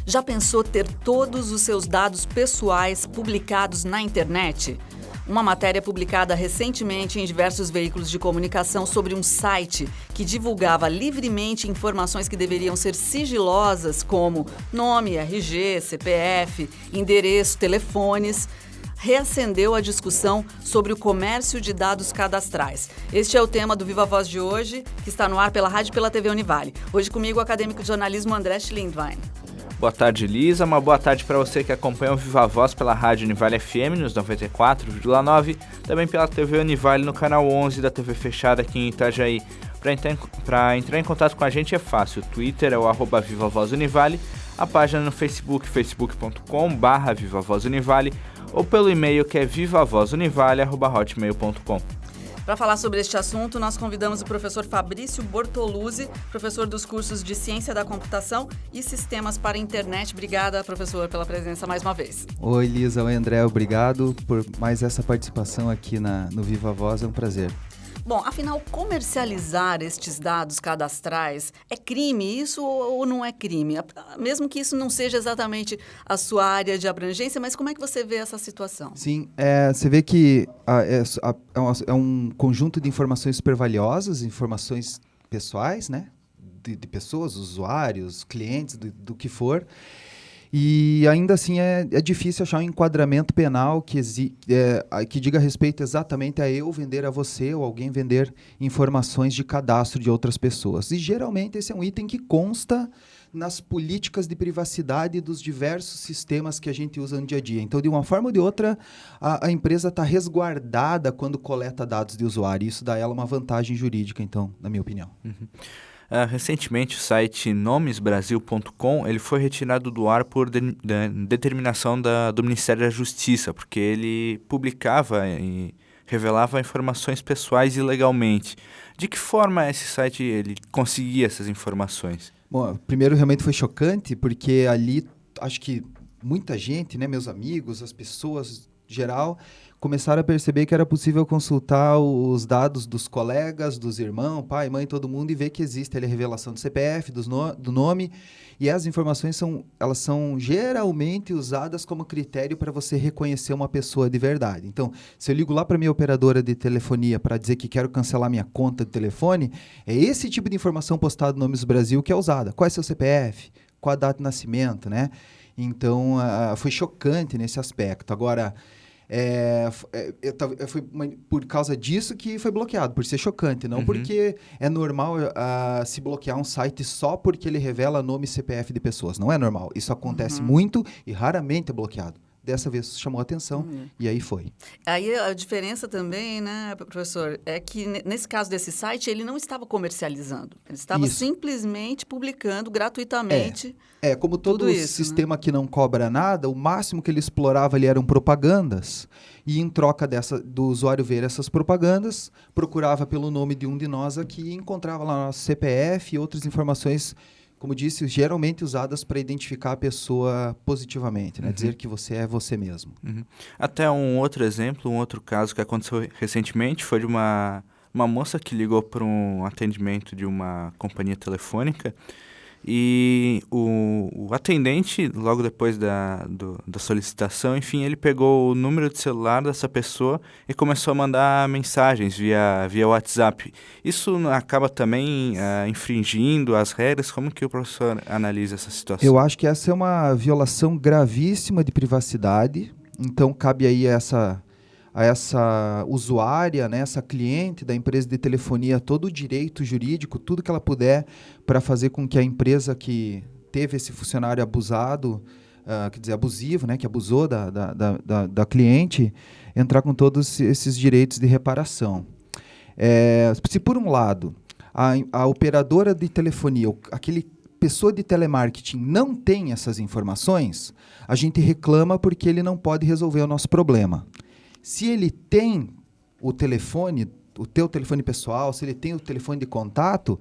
Já pensou ter todos os seus dados pessoais publicados na internet? Uma matéria publicada recentemente em diversos veículos de comunicação sobre um site que divulgava livremente informações que deveriam ser sigilosas, como nome, RG, CPF, endereço, telefones, reacendeu a discussão sobre o comércio de dados cadastrais. Este é o tema do Viva Voz de hoje, que está no ar pela rádio e pela TV Univale. Hoje comigo o acadêmico de jornalismo André Schlindwein. Boa tarde, Lisa. Uma boa tarde para você que acompanha o Viva Voz pela Rádio Univale FM nos 94,9, também pela TV Univale no canal 11 da TV fechada aqui em Itajaí. Para entrar em contato com a gente é fácil. O Twitter é o @VivaVozUnivale, a página no Facebook, facebook.com/VivaVozUnivale, ou pelo e-mail que é vivavozunivale@hotmail.com. Para falar sobre este assunto, nós convidamos o professor Fabrício Bortoluzzi, professor dos cursos de Ciência da Computação e Sistemas para a Internet. Obrigada, professor, pela presença mais uma vez. Oi, Lisa. Oi, André. Obrigado por mais essa participação aqui no Viva Voz. É um prazer. Bom, afinal, comercializar estes dados cadastrais é crime isso ou não é crime? Mesmo que isso não seja exatamente a sua área de abrangência, mas como é que você vê essa situação? Sim, você vê que é um conjunto de informações super valiosas, informações pessoais, né? De pessoas, usuários, clientes, do que for. E ainda assim é difícil achar um enquadramento penal que diga respeito exatamente a eu vender a você ou alguém vender informações de cadastro de outras pessoas. E geralmente esse é um item que consta nas políticas de privacidade dos diversos sistemas que a gente usa no dia a dia. Então, de uma forma ou de outra, a empresa está resguardada quando coleta dados de usuário. Isso dá a ela uma vantagem jurídica, então, na minha opinião. Uhum. Recentemente, o site nomesbrasil.com ele foi retirado do ar por determinação do Ministério da Justiça, porque ele publicava e revelava informações pessoais ilegalmente. De que forma esse site ele conseguia essas informações? Bom, primeiro realmente foi chocante, porque ali acho que muita gente, né, meus amigos, as pessoas em geral, começaram a perceber que era possível consultar os dados dos colegas, dos irmãos, pai, mãe, todo mundo, e ver que existe ali a revelação do CPF, do nome, e as informações elas são geralmente usadas como critério para você reconhecer uma pessoa de verdade. Então, se eu ligo lá para minha operadora de telefonia para dizer que quero cancelar minha conta de telefone, é esse tipo de informação postada no Nomes Brasil que é usada. Qual é seu CPF? Qual a data de nascimento, né? Então, foi chocante nesse aspecto. Agora, foi por causa disso que foi bloqueado, por ser chocante, não porque é normal se bloquear um site só porque ele revela nome e CPF de pessoas. Não é normal. Isso acontece muito e raramente é bloqueado. Dessa vez chamou a atenção e aí foi. Aí a diferença também, né, professor, é que nesse caso desse site, ele não estava comercializando. Ele estava simplesmente publicando gratuitamente. Como todo sistema, né, que não cobra nada, o máximo que ele explorava ali eram propagandas. E em troca do usuário ver essas propagandas, procurava pelo nome de um de nós aqui e encontrava lá nosso CPF e outras informações, como disse, geralmente usadas para identificar a pessoa positivamente, né? Dizer que você é você mesmo. Até um outro exemplo, um outro caso que aconteceu recentemente foi de uma moça que ligou para um atendimento de uma companhia telefônica e o atendente, logo depois da solicitação, enfim, ele pegou o número de celular dessa pessoa e começou a mandar mensagens via WhatsApp. Isso acaba também infringindo as regras? Como que o professor analisa essa situação? Eu acho que essa é uma violação gravíssima de privacidade. Então, cabe aí a essa usuária, né, essa cliente da empresa de telefonia, todo o direito jurídico, tudo que ela puder para fazer com que a empresa que teve esse funcionário abusado, quer dizer, abusivo, né, que abusou da cliente, entrar com todos esses direitos de reparação. Se por um lado, a operadora de telefonia, aquele pessoa de telemarketing não tem essas informações, a gente reclama porque ele não pode resolver o nosso problema. Se ele tem o telefone, o teu telefone pessoal, se ele tem o telefone de contato,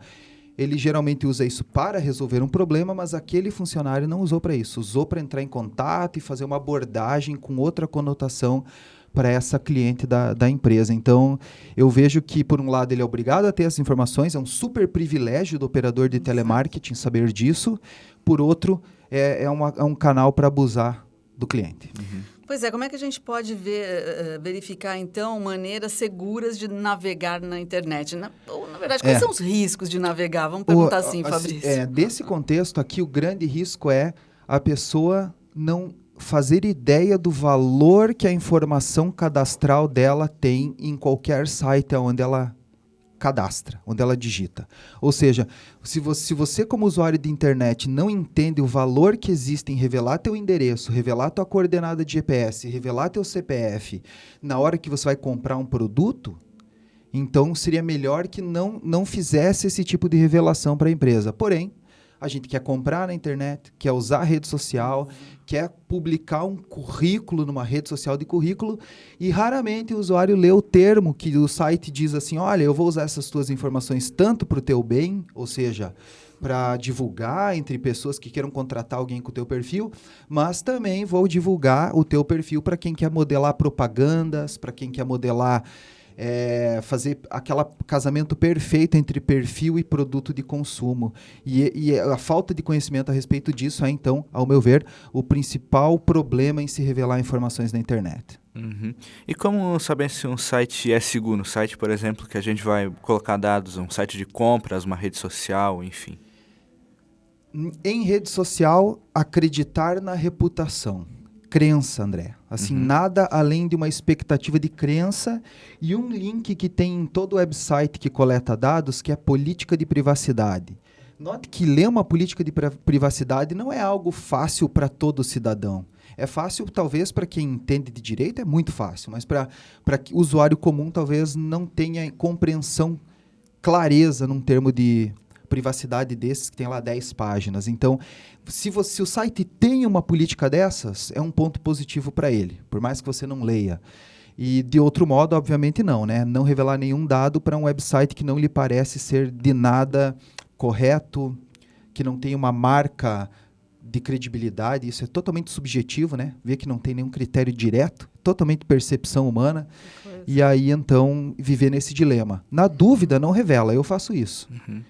ele geralmente usa isso para resolver um problema, mas aquele funcionário não usou para isso. Usou para entrar em contato e fazer uma abordagem com outra conotação para essa cliente da empresa. Então, eu vejo que, por um lado, ele é obrigado a ter essas informações, é um super privilégio do operador de telemarketing saber disso. Por outro, é um canal para abusar do cliente. Pois é, como é que a gente pode verificar, então, maneiras seguras de navegar na internet? Ou, na verdade, quais são os riscos de navegar? Vamos perguntar assim, Fabrício. Desse contexto aqui, o grande risco é a pessoa não fazer ideia do valor que a informação cadastral dela tem em qualquer site onde ela cadastra, onde ela digita. Ou seja, se você como usuário de internet não entende o valor que existe em revelar teu endereço, revelar tua coordenada de GPS, revelar teu CPF, na hora que você vai comprar um produto, então seria melhor que não fizesse esse tipo de revelação para a empresa. Porém, a gente quer comprar na internet, quer usar a rede social, quer publicar um currículo numa rede social de currículo e raramente o usuário lê o termo que o site diz assim, olha, eu vou usar essas tuas informações tanto para o teu bem, ou seja, para divulgar entre pessoas que queiram contratar alguém com o teu perfil, mas também vou divulgar o teu perfil para quem quer modelar propagandas, para quem quer modelar fazer aquele casamento perfeito entre perfil e produto de consumo. E a falta de conhecimento a respeito disso é, então, ao meu ver, o principal problema em se revelar informações na internet. E como saber se um site é seguro? Um site, por exemplo, que a gente vai colocar dados, um site de compras, uma rede social, enfim. Em rede social, acreditar na reputação. Crença, André. Assim, nada além de uma expectativa de crença e um link que tem em todo website que coleta dados, que é a política de privacidade. Note que ler uma política de privacidade não é algo fácil para todo cidadão. É fácil, talvez, para quem entende de direito, é muito fácil, mas para o usuário comum, talvez não tenha compreensão, clareza num termo de privacidade desses que tem lá 10 páginas. Então, se o site tem uma política dessas, é um ponto positivo para ele, por mais que você não leia. E de outro modo, obviamente não, né? Não revelar nenhum dado para um website que não lhe parece ser de nada correto, que não tem uma marca de credibilidade, isso é totalmente subjetivo, né? Ver que não tem nenhum critério direto, totalmente percepção humana. E aí, então, viver nesse dilema. Na dúvida, não revela, eu faço isso.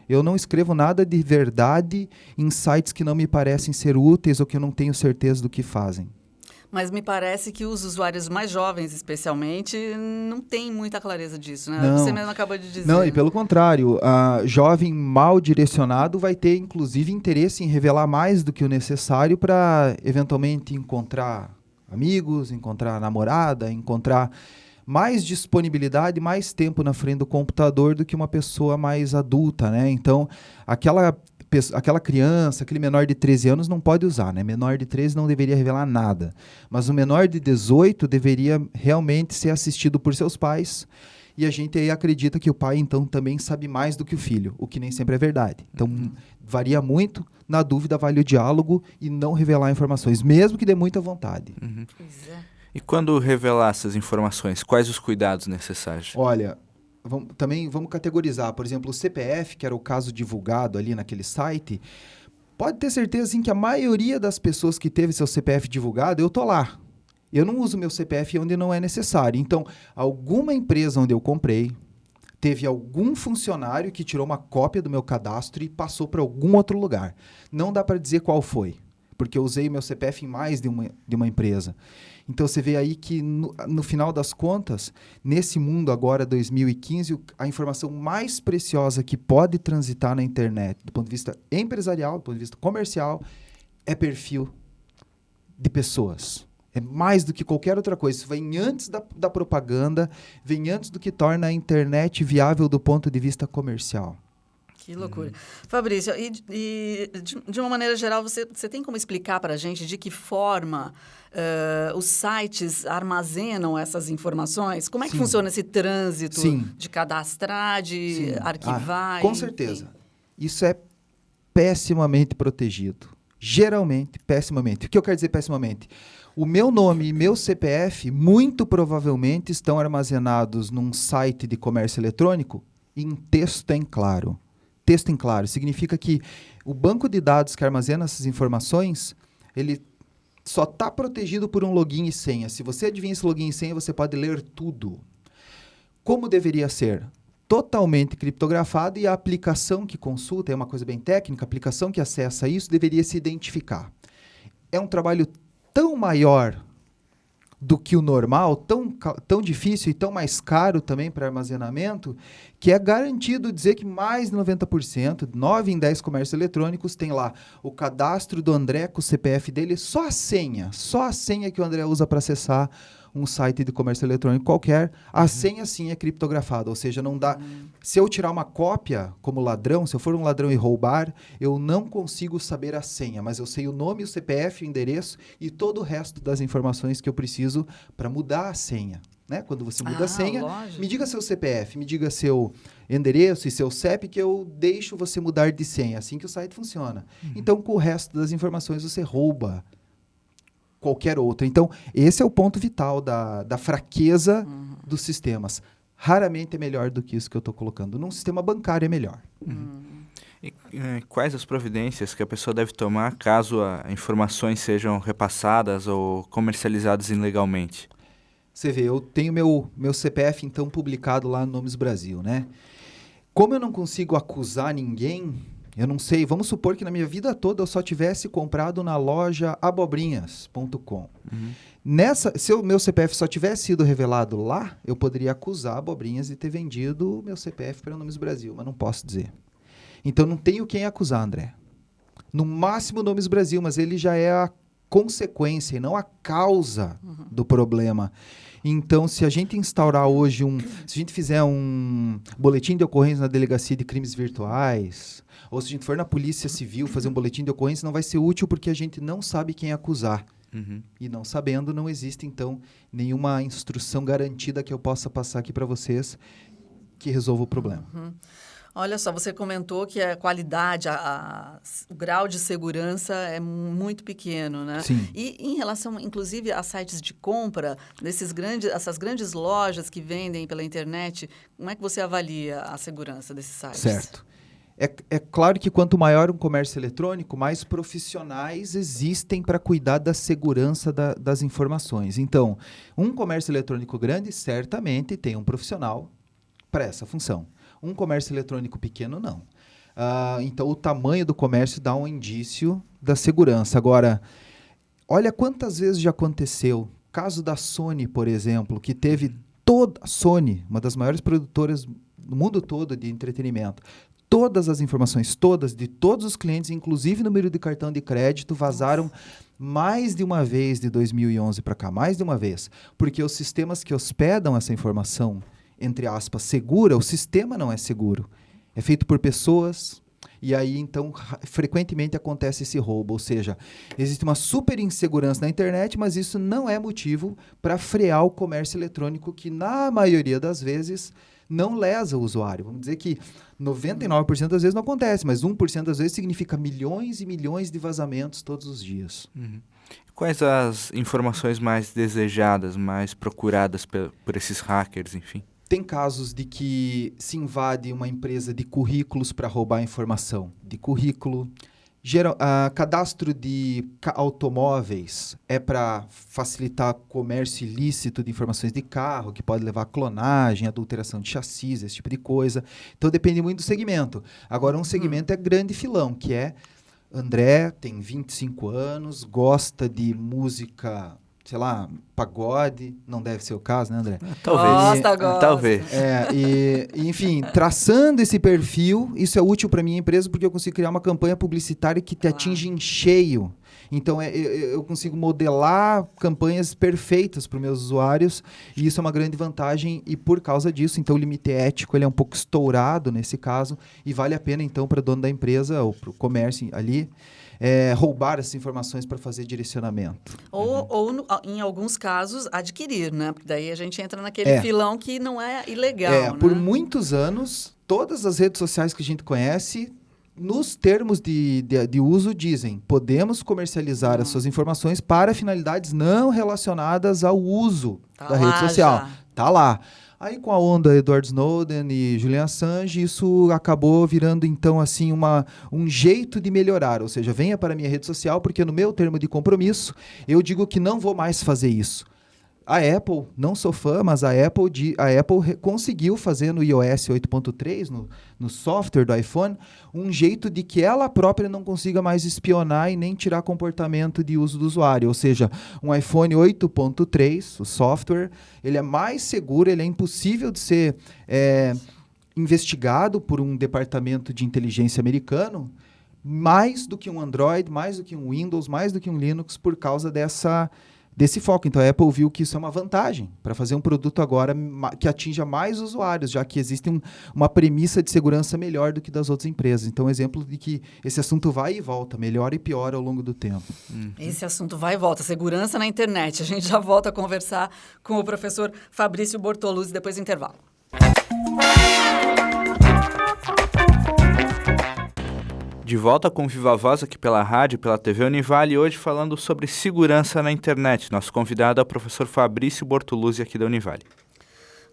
Eu não escrevo nada de verdade em sites que não me parecem ser úteis ou que eu não tenho certeza do que fazem. Mas me parece que os usuários mais jovens, especialmente, não têm muita clareza disso, né? Não. Você mesmo acabou de dizer. Não, e pelo contrário, a jovem mal direcionado vai ter, inclusive, interesse em revelar mais do que o necessário para, eventualmente, encontrar amigos, encontrar namorada, encontrar mais disponibilidade, mais tempo na frente do computador do que uma pessoa mais adulta, né? Então, aquela criança, aquele menor de 13 anos não pode usar, né? Menor de 13 não deveria revelar nada. Mas o menor de 18 deveria realmente ser assistido por seus pais. E a gente aí acredita que o pai, então, também sabe mais do que o filho, o que nem sempre é verdade. Então, varia muito. Na dúvida, vale o diálogo e não revelar informações, mesmo que dê muita vontade. Pois é. E quando revelar essas informações, quais os cuidados necessários? Olha, vamos categorizar. Por exemplo, o CPF, que era o caso divulgado ali naquele site, pode ter certeza assim, que a maioria das pessoas que teve seu CPF divulgado, eu tô lá. Eu não uso meu CPF onde não é necessário. Então, alguma empresa onde eu comprei, teve algum funcionário que tirou uma cópia do meu cadastro e passou para algum outro lugar. Não dá para dizer qual foi, porque eu usei meu CPF em mais de uma empresa. Então, você vê aí que, no final das contas, nesse mundo agora, 2015, a informação mais preciosa que pode transitar na internet, do ponto de vista empresarial, do ponto de vista comercial, é perfil de pessoas. É mais do que qualquer outra coisa. Isso vem antes da propaganda, vem antes do que torna a internet viável do ponto de vista comercial. Que loucura. Fabrício, e de uma maneira geral, você tem como explicar para a gente de que forma os sites armazenam essas informações? Como é que funciona esse trânsito de cadastrar, de arquivar? Com certeza. Isso é pessimamente protegido. Geralmente, pessimamente. O que eu quero dizer pessimamente? O meu nome e meu CPF, muito provavelmente, estão armazenados num site de comércio eletrônico em texto em claro. Texto em claro significa que o banco de dados que armazena essas informações, ele só está protegido por um login e senha. Se você adivinha esse login e senha, você pode ler tudo. Como deveria ser? totalmente criptografado e a aplicação que consulta, é uma coisa bem técnica, a aplicação que acessa isso deveria se identificar. É um trabalho tão maior do que o normal, tão difícil e tão mais caro também para armazenamento, que é garantido dizer que mais de 90%, 9 em 10 comércios eletrônicos tem lá o cadastro do André com o CPF dele, só a senha que o André usa para acessar um site de comércio eletrônico qualquer, a senha sim é criptografada, ou seja, não dá... Se eu tirar uma cópia como ladrão, se eu for um ladrão e roubar, eu não consigo saber a senha, mas eu sei o nome, o CPF, o endereço e todo o resto das informações que eu preciso para mudar a senha. Né? Quando você muda a senha, lógico. Me diga seu CPF, me diga seu endereço e seu CEP que eu deixo você mudar de senha, assim que o site funciona. Então, com o resto das informações, você rouba qualquer outra. Então, esse é o ponto vital da fraqueza dos sistemas. Raramente é melhor do que isso que eu estou colocando. Num sistema bancário é melhor. E quais as providências que a pessoa deve tomar caso as informações sejam repassadas ou comercializadas ilegalmente? Você vê, eu tenho meu CPF, então, publicado lá no Nomes Brasil, né? Como eu não consigo acusar ninguém, eu não sei, vamos supor que na minha vida toda eu só tivesse comprado na loja abobrinhas.com. Se o meu CPF só tivesse sido revelado lá, eu poderia acusar a Abobrinhas de ter vendido o meu CPF para o Nomes Brasil, mas não posso dizer. Então não tenho quem acusar, André. No máximo Nomes Brasil, mas ele já é a consequência e não a causa do problema. Então, se a gente instaurar hoje se a gente fizer um boletim de ocorrência na delegacia de crimes virtuais, ou se a gente for na polícia civil fazer um boletim de ocorrência, não vai ser útil porque a gente não sabe quem acusar. E não sabendo, não existe, então, nenhuma instrução garantida que eu possa passar aqui para vocês que resolva o problema. Olha só, você comentou que a qualidade, o grau de segurança é muito pequeno, né? Sim. E em relação, inclusive, a sites de compra, essas grandes lojas que vendem pela internet, como é que você avalia a segurança desses sites? Certo. É claro que quanto maior um comércio eletrônico, mais profissionais existem para cuidar da segurança das informações. Então, um comércio eletrônico grande certamente tem um profissional para essa função. Um comércio eletrônico pequeno, não. Então, o tamanho do comércio dá um indício da segurança. Agora, olha quantas vezes já aconteceu. Caso da Sony, por exemplo, que teve toda... A Sony, uma das maiores produtoras do mundo todo de entretenimento. Todas as informações, de todos os clientes, inclusive número de cartão de crédito, vazaram mais de uma vez de 2011 para cá. Mais de uma vez. Porque os sistemas que hospedam essa informação, entre aspas, segura, o sistema não é seguro. É feito por pessoas e aí, então, frequentemente acontece esse roubo. Ou seja, existe uma super insegurança na internet, mas isso não é motivo para frear o comércio eletrônico que, na maioria das vezes, não lesa o usuário. Vamos dizer que 99% das vezes não acontece, mas 1% das vezes significa milhões e milhões de vazamentos todos os dias. Quais as informações mais desejadas, mais procuradas por esses hackers, enfim? Tem casos de que se invade uma empresa de currículos para roubar informação de currículo. Cadastro de automóveis é para facilitar comércio ilícito de informações de carro, que pode levar a clonagem, adulteração de chassis, esse tipo de coisa. Então, depende muito do segmento. Agora, um segmento é grande filão, que é André, tem 25 anos, gosta de música... sei lá, pagode, não deve ser o caso, né, André? Talvez. Gosta. Talvez. Enfim, traçando esse perfil, isso é útil para minha empresa porque eu consigo criar uma campanha publicitária que te atinge em cheio. Então, eu consigo modelar campanhas perfeitas para os meus usuários e isso é uma grande vantagem e por causa disso, então, o limite ético ele é um pouco estourado nesse caso e vale a pena, então, para o dono da empresa ou para o comércio ali, roubar essas informações para fazer direcionamento. Ou, em alguns casos, adquirir, né? Porque daí a gente entra naquele filão que não é ilegal, né? Por muitos anos, todas as redes sociais que a gente conhece, nos termos de uso, dizem podemos comercializar as suas informações para finalidades não relacionadas ao uso da rede social. Tá lá. Aí, com a onda Edward Snowden e Julian Assange, isso acabou virando, então, assim, um jeito de melhorar. Ou seja, venha para a minha rede social, porque no meu termo de compromisso, eu digo que não vou mais fazer isso. A Apple, não sou fã, mas a Apple conseguiu fazer no iOS 8.3, no software do iPhone, um jeito de que ela própria não consiga mais espionar e nem tirar comportamento de uso do usuário. Ou seja, um iPhone 8.3, o software, ele é mais seguro, ele é impossível de ser investigado por um departamento de inteligência americano, mais do que um Android, mais do que um Windows, mais do que um Linux, por causa desse foco. Então, a Apple viu que isso é uma vantagem para fazer um produto agora que atinja mais usuários, já que existe uma premissa de segurança melhor do que das outras empresas. Então, exemplo de que esse assunto vai e volta, melhora e piora ao longo do tempo. Esse assunto vai e volta, segurança na internet. A gente já volta a conversar com o professor Fabrício Bortoluzzi depois do intervalo. De volta com Viva Voz aqui pela rádio, pela TV Univale, hoje falando sobre segurança na internet. Nosso convidado é o professor Fabrício Bortoluzzi aqui da Univale.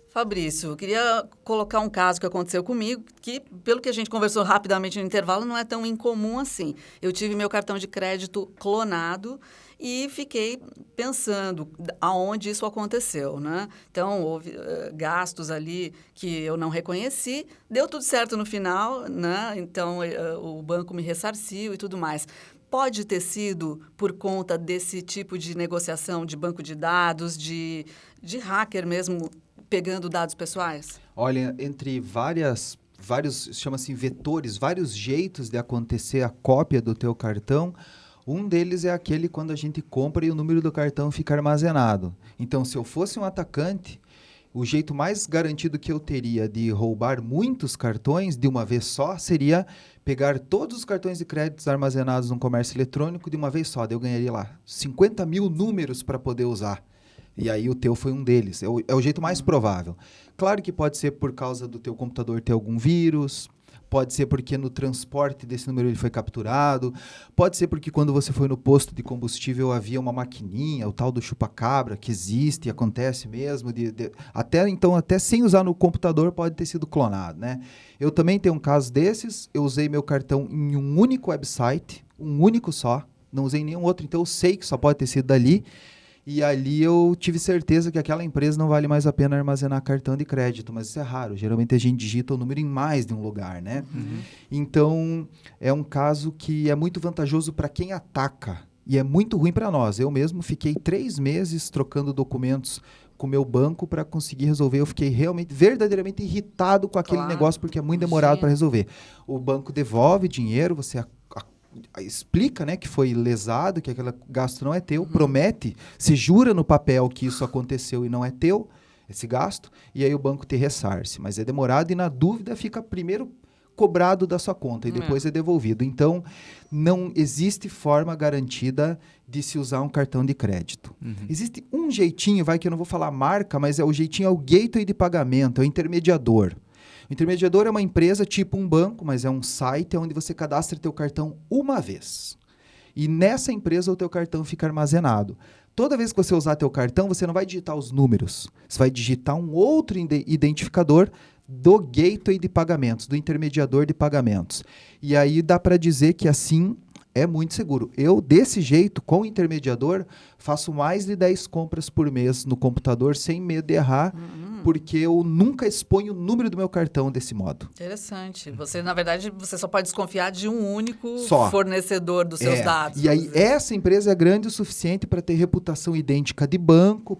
Fabrício, eu queria colocar um caso que aconteceu comigo, que, pelo que a gente conversou rapidamente no intervalo, não é tão incomum assim. Eu tive meu cartão de crédito clonado e fiquei pensando aonde isso aconteceu, né? Então, houve gastos ali que eu não reconheci, deu tudo certo no final, né? Então, o banco me ressarciu e tudo mais. Pode ter sido por conta desse tipo de negociação de banco de dados, de hacker mesmo, pegando dados pessoais? Olha, entre vários, chama-se vetores, vários jeitos de acontecer a cópia do teu cartão, um deles é aquele quando a gente compra e o número do cartão fica armazenado. Então, se eu fosse um atacante, o jeito mais garantido que eu teria de roubar muitos cartões de uma vez só seria pegar todos os cartões de crédito armazenados no comércio eletrônico de uma vez só. Daí eu ganharia lá 50 mil números para poder usar. E aí o teu foi um deles. É o jeito mais provável. Claro que pode ser por causa do teu computador ter algum vírus, pode ser porque no transporte desse número ele foi capturado, pode ser porque quando você foi no posto de combustível havia uma maquininha, o tal do chupa-cabra, que existe e acontece mesmo. Até sem usar no computador pode ter sido clonado, né? Eu também tenho um caso desses. Eu usei meu cartão em um único website, um único só, não usei nenhum outro, então eu sei que só pode ter sido dali. E ali eu tive certeza que aquela empresa não vale mais a pena armazenar cartão de crédito, mas isso é raro. Geralmente a gente digita o número em mais de um lugar, né? Uhum. Então, é um caso que é muito vantajoso para quem ataca e é muito ruim para nós. Eu mesmo fiquei 3 meses trocando documentos com o meu banco para conseguir resolver. Eu fiquei verdadeiramente irritado com aquele negócio, porque é muito demorado para resolver. O banco devolve dinheiro, você explica, né, que foi lesado, que aquele gasto não é teu, promete, se jura no papel que isso aconteceu e não é teu, esse gasto, e aí o banco te ressarce. Mas é demorado e, na dúvida, fica primeiro cobrado da sua conta e depois é devolvido. Então, não existe forma garantida de se usar um cartão de crédito. Existe um jeitinho, que eu não vou falar marca, mas é o jeitinho, é o gateway de pagamento, é o intermediador. O intermediador é uma empresa tipo um banco, mas é um site onde você cadastra teu cartão uma vez. E nessa empresa o teu cartão fica armazenado. Toda vez que você usar teu cartão, você não vai digitar os números. Você vai digitar um outro identificador do gateway de pagamentos, do intermediador de pagamentos. E aí dá para dizer que assim é muito seguro. Eu, desse jeito, com o intermediador, faço mais de 10 compras por mês no computador sem medo de errar, porque eu nunca exponho o número do meu cartão desse modo. Interessante. Você, na verdade, você só pode desconfiar de um único fornecedor dos seus dados. E aí, essa empresa é grande o suficiente para ter reputação idêntica de banco,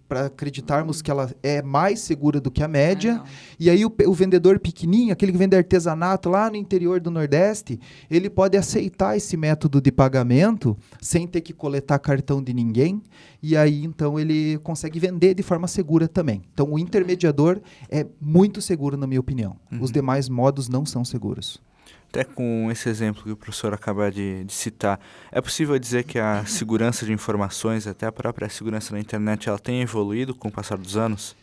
para acreditarmos que ela é mais segura do que a média. E aí, o vendedor pequenininho, aquele que vende artesanato lá no interior do Nordeste, ele pode aceitar esse método de pagamento sem ter que coletar cartão de ninguém, e aí então ele consegue vender de forma segura também. Então o intermediador é muito seguro, na minha opinião. Os demais modos não são seguros. Até com esse exemplo que o professor acaba de citar, é possível dizer que a segurança de informações, até a própria segurança na internet, ela tem evoluído com o passar dos anos?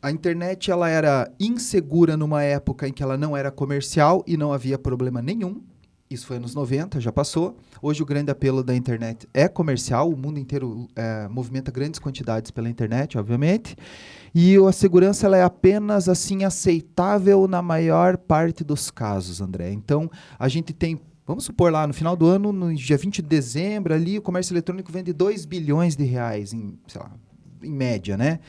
A internet ela era insegura numa época em que ela não era comercial e não havia problema nenhum. Isso foi anos 90, já passou. Hoje o grande apelo da internet é comercial, o mundo inteiro movimenta grandes quantidades pela internet, obviamente. E a segurança ela é apenas assim aceitável na maior parte dos casos, André. Então, a gente tem, vamos supor lá, no final do ano, no dia 20 de dezembro, ali o comércio eletrônico vende 2 bilhões de reais em, sei lá, em média, né?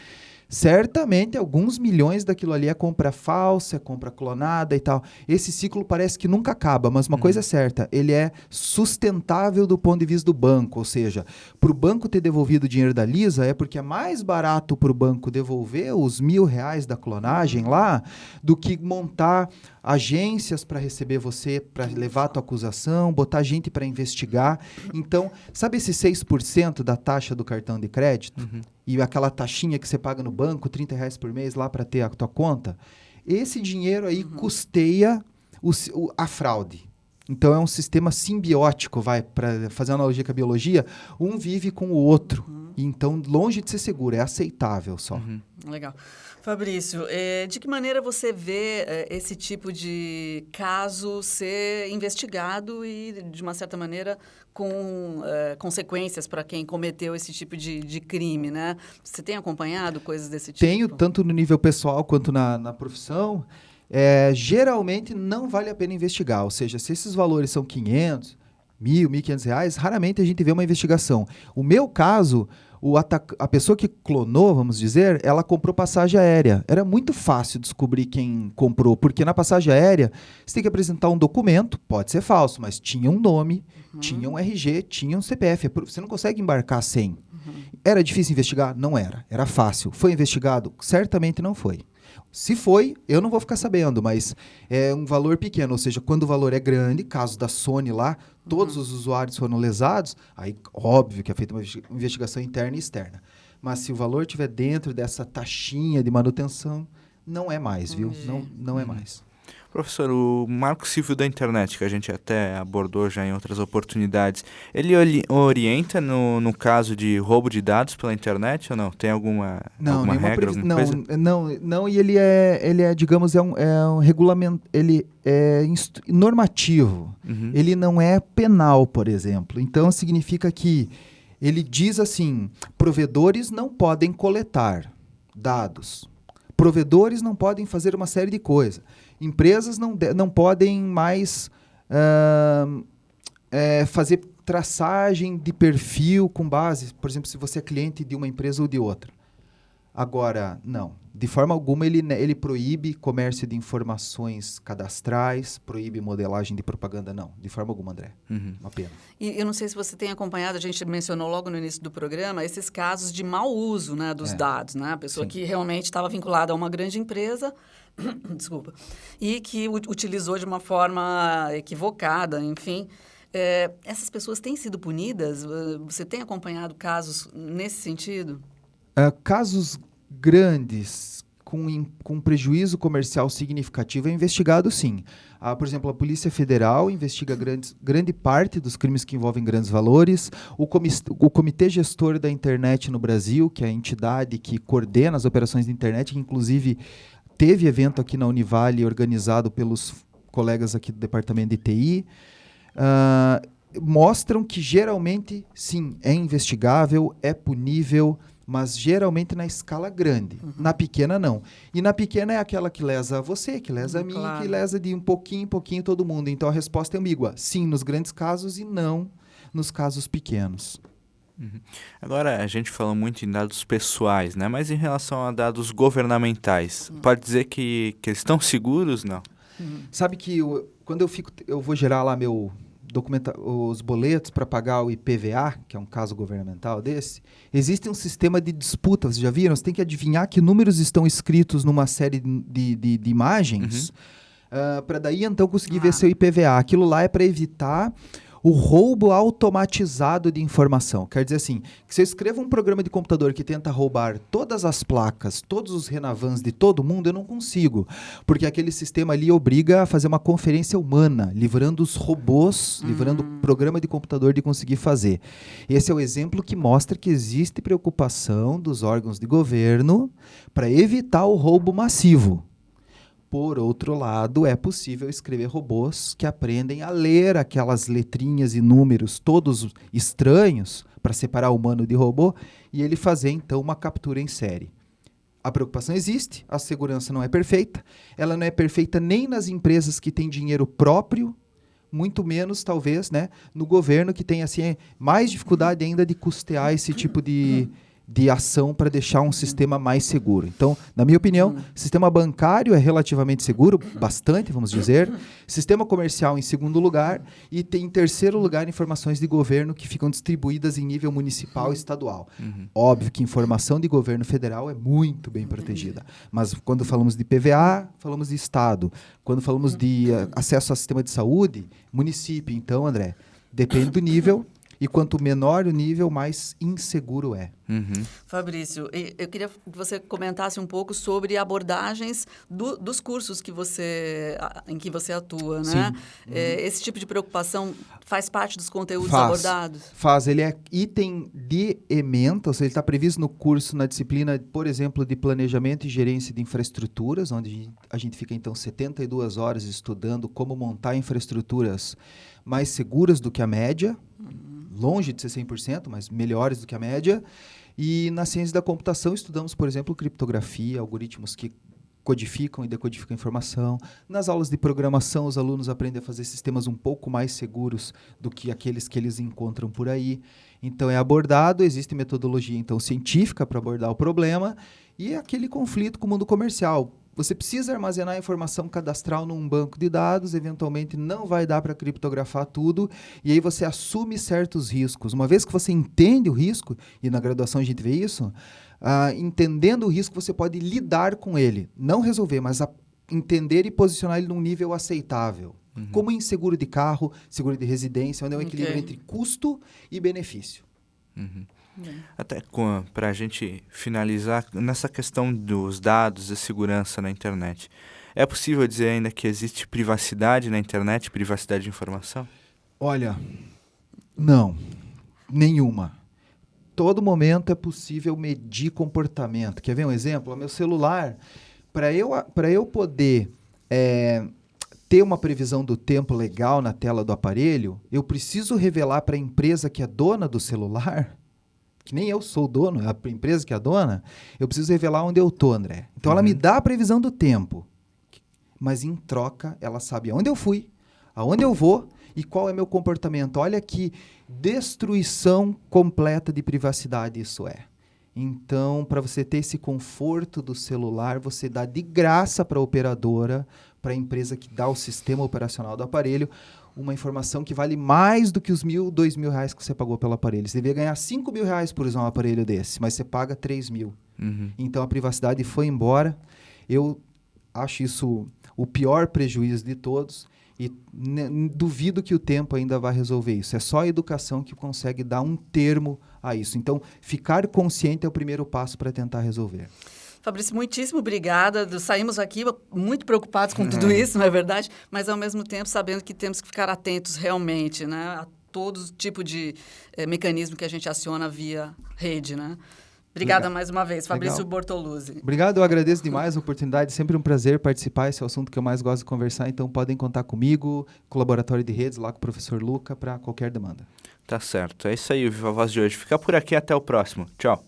Certamente, alguns milhões daquilo ali é compra falsa, é compra clonada e tal. Esse ciclo parece que nunca acaba, mas uma coisa é certa, ele é sustentável do ponto de vista do banco. Ou seja, para o banco ter devolvido o dinheiro da Lisa, é porque é mais barato para o banco devolver os R$1.000 da clonagem lá do que montar agências para receber você, para levar a tua acusação, botar gente para investigar. Então, sabe esse 6% da taxa do cartão de crédito? E aquela taxinha que você paga no banco, R$30 por mês lá para ter a tua conta? Esse dinheiro aí custeia a fraude. Então, é um sistema simbiótico, para fazer uma analogia com a biologia, um vive com o outro. Então, longe de ser seguro, é aceitável só. Legal. Fabrício, de que maneira você vê esse tipo de caso ser investigado e, de uma certa maneira, com consequências para quem cometeu esse tipo de crime, né? Você tem acompanhado coisas desse tipo? Tenho, tanto no nível pessoal quanto na profissão. Geralmente não vale a pena investigar. Ou seja, se esses valores são 500, R$1.000, R$1.500, raramente a gente vê uma investigação. O meu caso, a pessoa que clonou, vamos dizer, ela comprou passagem aérea. Era muito fácil descobrir quem comprou, porque na passagem aérea você tem que apresentar um documento, pode ser falso, mas tinha um nome, tinha um RG, tinha um CPF. Você não consegue embarcar sem. Era difícil investigar? Não era. Era fácil. Foi investigado? Certamente não foi. Se foi, eu não vou ficar sabendo, mas é um valor pequeno. Ou seja, quando o valor é grande, caso da Sony lá, todos os usuários foram lesados, aí óbvio que é feita uma investigação interna e externa. Mas se o valor estiver dentro dessa taxinha de manutenção, não é mais, viu? Não é mais. Professor, o Marco Civil da Internet, que a gente até abordou já em outras oportunidades, ele orienta no caso de roubo de dados pela internet ou não? Tem alguma regra, alguma coisa? Não, e ele é, digamos, é um regulamento, ele é normativo. Ele não é penal, por exemplo. Então, significa que ele diz assim, provedores não podem coletar dados. Provedores não podem fazer uma série de coisas. Empresas não podem mais fazer traçagem de perfil com base, por exemplo, se você é cliente de uma empresa ou de outra. Agora, não. De forma alguma, ele proíbe comércio de informações cadastrais, proíbe modelagem de propaganda, não. De forma alguma, André. Uma pena. E eu não sei se você tem acompanhado, a gente mencionou logo no início do programa, esses casos de mau uso, né, dos dados, né? A pessoa que realmente estava vinculada a uma grande empresa, desculpa, e que utilizou de uma forma equivocada, enfim. Essas pessoas têm sido punidas? Você tem acompanhado casos nesse sentido? Casos grandes com prejuízo comercial significativo é investigado, sim. Por exemplo, a Polícia Federal investiga grande parte dos crimes que envolvem grandes valores. O Comitê Gestor da Internet no Brasil, que é a entidade que coordena as operações de internet, que inclusive teve evento aqui na Univale organizado pelos colegas aqui do Departamento de TI, mostram que geralmente, sim, é investigável, é punível, mas geralmente na escala grande. Na pequena, não. E na pequena é aquela que lesa você, que lesa a mim, claro, que lesa de um pouquinho em pouquinho todo mundo. Então, a resposta é ambígua. Sim, nos grandes casos e não nos casos pequenos. Agora, a gente fala muito em dados pessoais, né? Mas em relação a dados governamentais, pode dizer que eles estão seguros, não? Sabe que quando eu vou gerar lá os boletos para pagar o IPVA, que é um caso governamental desse, existe um sistema de disputa, vocês já viram? Você tem que adivinhar que números estão escritos numa série de imagens, para daí então conseguir ver seu IPVA. Aquilo lá é para evitar o roubo automatizado de informação. Quer dizer assim, que se eu escrevo um programa de computador que tenta roubar todas as placas, todos os Renavans de todo mundo, eu não consigo. Porque aquele sistema ali obriga a fazer uma conferência humana, livrando os robôs, livrando o programa de computador de conseguir fazer. Esse é o exemplo que mostra que existe preocupação dos órgãos de governo para evitar o roubo massivo. Por outro lado, é possível escrever robôs que aprendem a ler aquelas letrinhas e números todos estranhos para separar o humano de robô e ele fazer, então, uma captura em série. A preocupação existe, a segurança não é perfeita. Ela não é perfeita nem nas empresas que têm dinheiro próprio, muito menos, talvez, né, no governo que tem assim, mais dificuldade ainda de custear esse tipo de de ação para deixar um sistema mais seguro. Então, na minha opinião, sistema bancário é relativamente seguro, bastante, vamos dizer. Sistema comercial em segundo lugar e tem em terceiro lugar informações de governo que ficam distribuídas em nível municipal e estadual. Óbvio que informação de governo federal é muito bem protegida, mas quando falamos de PVA, falamos de estado. Quando falamos de acesso ao sistema de saúde, município. Então, André, depende do nível. E quanto menor o nível, mais inseguro é. Fabrício, eu queria que você comentasse um pouco sobre abordagens dos cursos em que você atua, né? Esse tipo de preocupação faz parte dos conteúdos abordados? Faz. Ele é item de ementa, ou seja, ele está previsto no curso, na disciplina, por exemplo, de planejamento e gerência de infraestruturas, onde a gente fica, então, 72 horas estudando como montar infraestruturas mais seguras do que a média, longe de ser 100%, mas melhores do que a média. E na ciência da computação estudamos, por exemplo, criptografia, algoritmos que codificam e decodificam informação. Nas aulas de programação, os alunos aprendem a fazer sistemas um pouco mais seguros do que aqueles que eles encontram por aí. Então, é abordado, existe metodologia então, científica para abordar o problema e aquele conflito com o mundo comercial. Você precisa armazenar informação cadastral num banco de dados, eventualmente não vai dar para criptografar tudo, e aí você assume certos riscos. Uma vez que você entende o risco, e na graduação a gente vê isso, entendendo o risco você pode lidar com ele. Não resolver, mas entender e posicionar ele num nível aceitável. Como em seguro de carro, seguro de residência, onde é um equilíbrio entre custo e benefício. Até para a gente finalizar, nessa questão dos dados e segurança na internet, é possível dizer ainda que existe privacidade na internet, privacidade de informação? Olha, não, nenhuma. Todo momento é possível medir comportamento. Quer ver um exemplo? O meu celular, para eu poder ter uma previsão do tempo legal na tela do aparelho, eu preciso revelar para a empresa que é dona do celular, que nem eu sou o dono, é a empresa que é a dona, eu preciso revelar onde eu estou, André. Então, ela me dá a previsão do tempo, mas em troca, ela sabe aonde eu fui, aonde eu vou e qual é meu comportamento. Olha que destruição completa de privacidade isso é. Então, para você ter esse conforto do celular, você dá de graça para a operadora, para a empresa que dá o sistema operacional do aparelho, uma informação que vale mais do que os R$1.000, R$2.000 que você pagou pelo aparelho. Você devia ganhar R$5.000 por usar um aparelho desse, mas você paga R$3.000. Então, a privacidade foi embora. Eu acho isso o pior prejuízo de todos e duvido que o tempo ainda vai resolver isso. É só a educação que consegue dar um termo a isso. Então, ficar consciente é o primeiro passo para tentar resolver. Fabrício, muitíssimo obrigada. Saímos aqui muito preocupados com tudo isso, não é verdade? Mas, ao mesmo tempo, sabendo que temos que ficar atentos realmente, né, a todo tipo de mecanismo que a gente aciona via rede, né? Obrigada mais uma vez, Fabrício Bortoluzzi. Obrigado, eu agradeço demais a oportunidade. Sempre um prazer participar. Esse é o assunto que eu mais gosto de conversar. Então, podem contar comigo, com o Laboratório de Redes, lá com o professor Luca, para qualquer demanda. Tá certo. É isso aí, o Viva Voz de hoje. Fica por aqui, até o próximo. Tchau.